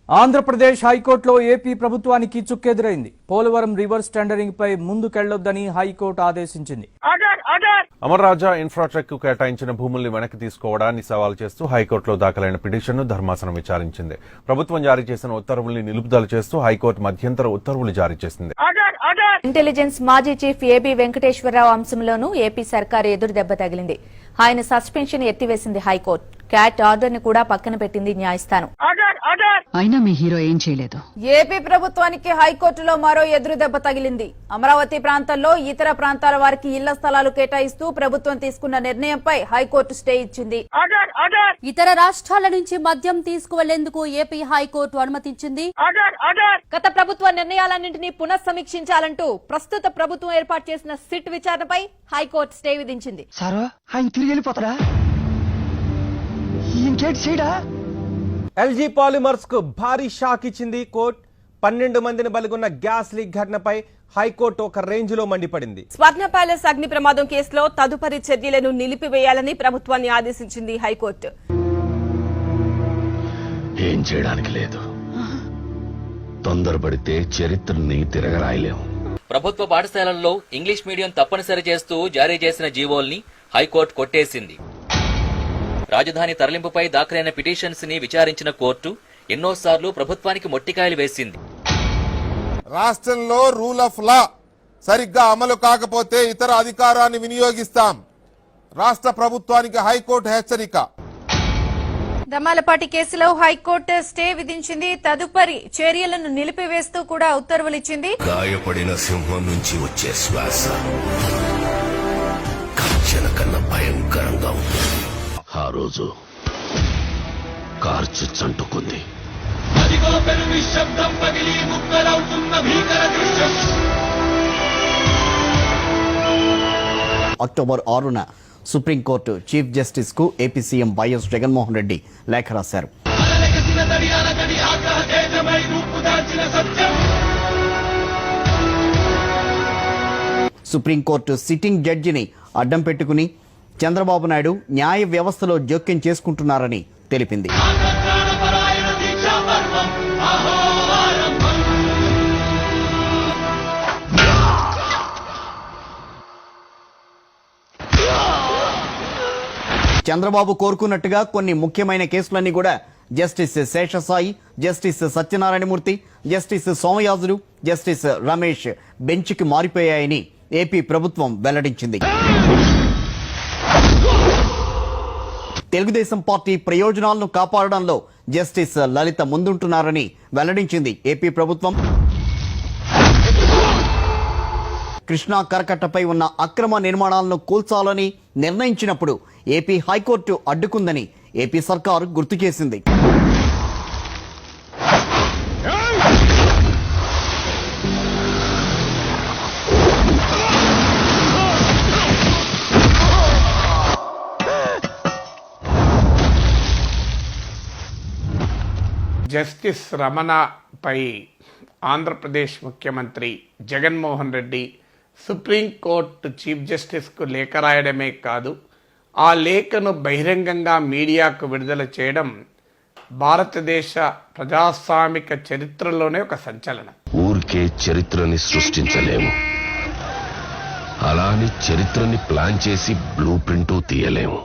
ఆంధ్రప్రదేశ్ హైకోర్టులో ఏపీ ప్రభుత్వానికి చుక్కెదురైంది. Polavaram reverse tendering పై ముందుకెళ్లొద్దని high court ఆదేశించింది. అమర్ రాజా ఇన్ఫ్రాస్ట్రక్చర్ కు కేటాయించిన భూముల్ని వెనక్కి తీసుకోవడాన్ని సవాల్ చేస్తూ హైకోర్టులో దాఖలైన పిటిషన్ను ధర్మాసనం విచారించింది. ప్రభుత్వం జారీ చేసిన ఉత్తర్వుల్ని నిలుపుదల చేస్తూ హైకోర్టు మధ్యంతర ఉత్తర్వులు జారీ చేసింది. ఇంటెలిజెన్స్ మాజీ చీఫ్ ఏబీ వెంకటేశ్వరరావు అంశంలోనూ ఏపీ సర్కారు ఎదురు దెబ్బ తగిలింది. ఆయన సస్పెన్షన్ ఎత్తివేసింది హైకోర్టు. క్యాట్ ఆర్డర్ ని కూడా పక్కన పెట్టింది న్యాయస్థానం. అయినా మీ హీరో ఏం చేయలేదు. ఏపీ ప్రభుత్వానికి హైకోర్టులో మరో ఎదురు దెబ్బ తగిలింది. అమరావతి ప్రాంతంలో ఇతర ప్రాంతాల వారికి ఇళ్ల స్థలాలు కేటాయిస్తూ ప్రభుత్వం తీసుకున్న నిర్ణయంపై హైకోర్టు స్టే ఇచ్చింది. ఇతర రాష్ట్రాల నుంచి మద్యం తీసుకువెళ్లేందుకు ఏపీ హైకోర్టు అనుమతించింది. గత ప్రభుత్వ నిర్ణయాలన్నింటినీ పునఃసమీక్షించాలంటూ ప్రస్తుత ప్రభుత్వం ఏర్పాటు చేసిన సిట్ విచారణపై హైకోర్టు స్టే విధించింది. ఎల్జీ పాలిమర్స్ కు భారీ షాక్ ఇచ్చింది కోర్టు. 12 మందిని బలిగొన్న గ్యాస్ లీక్ ఘటనపై హైకోర్టు ఒక రేంజ్ లో మండిపడింది. స్వర్ణ ప్యాలెస్ అగ్ని ప్రమాదం కేసులో తదుపరి చర్యలను నిలిపివేయాలని ప్రభుత్వాన్ని ఆదేశించింది హైకోర్టు. ఏం చేయడానికి లేదు, తొందరపడితే చరిత్రని తిరగరాయలేము. ప్రభుత్వ పాఠశాలల్లో ఇంగ్లీష్ మీడియం తప్పనిసరి చేస్తూ జారీ చేసిన జీవోల్ని హైకోర్టు కొట్టేసింది. రాజధాని తరలింపుపై దాఖలైన పిటిషన్స్ ని విచారించిన కోర్టు ఎన్నోసార్లు ప్రభుత్వానికి మొట్టికాయలు వేసింది. రాష్ట్రంలో రూల్ ఆఫ్ లా సరిగ్గా అమలు కాకపోతే ఇతర అధికారాన్ని వినియోగిస్తాం. రాష్ట్ర ప్రభుత్వానికి హైకోర్టు హెచ్చరిక. దమ్మాలపాటి కేసులో హైకోర్టు స్టే విధించింది. తదుపరి చర్యలను నిలిపివేస్తూ కూడా ఉత్తర్వులిచ్చింది. గాయపడిన సింహం నుంచి వచ్చే శ్వాస కర్చన కన్నా భయంకరంగా ఉంటుంది. ఆ రోజు కార్చి చంటుకుంది. అక్టోబర్ 6న సుప్రీంకోర్టు చీఫ్ జస్టిస్ కు AP CM YS Jaganmohan Reddy లేఖ రాశారు. సుప్రీంకోర్టు సిట్టింగ్ జడ్జిని అడ్డం పెట్టుకుని చంద్రబాబు నాయుడు న్యాయ వ్యవస్థలో జోక్యం చేసుకుంటున్నారని తెలిపింది. చంద్రబాబు కోరుకున్నట్టుగా కొన్ని ముఖ్యమైన కేసులన్నీ కూడా justice Seshasai, justice Satyanarayanamurthy, justice Somayajulu, justice Ramesh బెంచ్కి మారిపోయాయని ఏపీ ప్రభుత్వం వెల్లడించింది. తెలుగుదేశం పార్టీ ప్రయోజనాలను కాపాడడంలో జస్టిస్ లలిత ముందుంటున్నారని వెల్లడించింది ఏపీ ప్రభుత్వం. కృష్ణా కరకట్టపై ఉన్న అక్రమ నిర్మాణాలను కూల్చాలని నిర్ణయించినప్పుడు ఏపీ హైకోర్టు అడ్డుకుందని ఏపీ సర్కారు గుర్తు చేసింది. జస్టిస్ రమణపై ఆంధ్రప్రదేశ్ ముఖ్యమంత్రి జగన్మోహన్ రెడ్డి సుప్రీంకోర్టు చీఫ్ జస్టిస్కు లేఖ రాయడమే కాదు, ఆ లేఖను బహిరంగంగా మీడియాకు విడుదల చేయడం భారతదేశ ప్రజాస్వామిక చరిత్రలోనే ఒక సంచలనం. ఊరికే చరిత్రని సృష్టించలేము, అలాని చరిత్రని ప్లాన్ చేసి బ్లూ ప్రింట్ తీయలేము.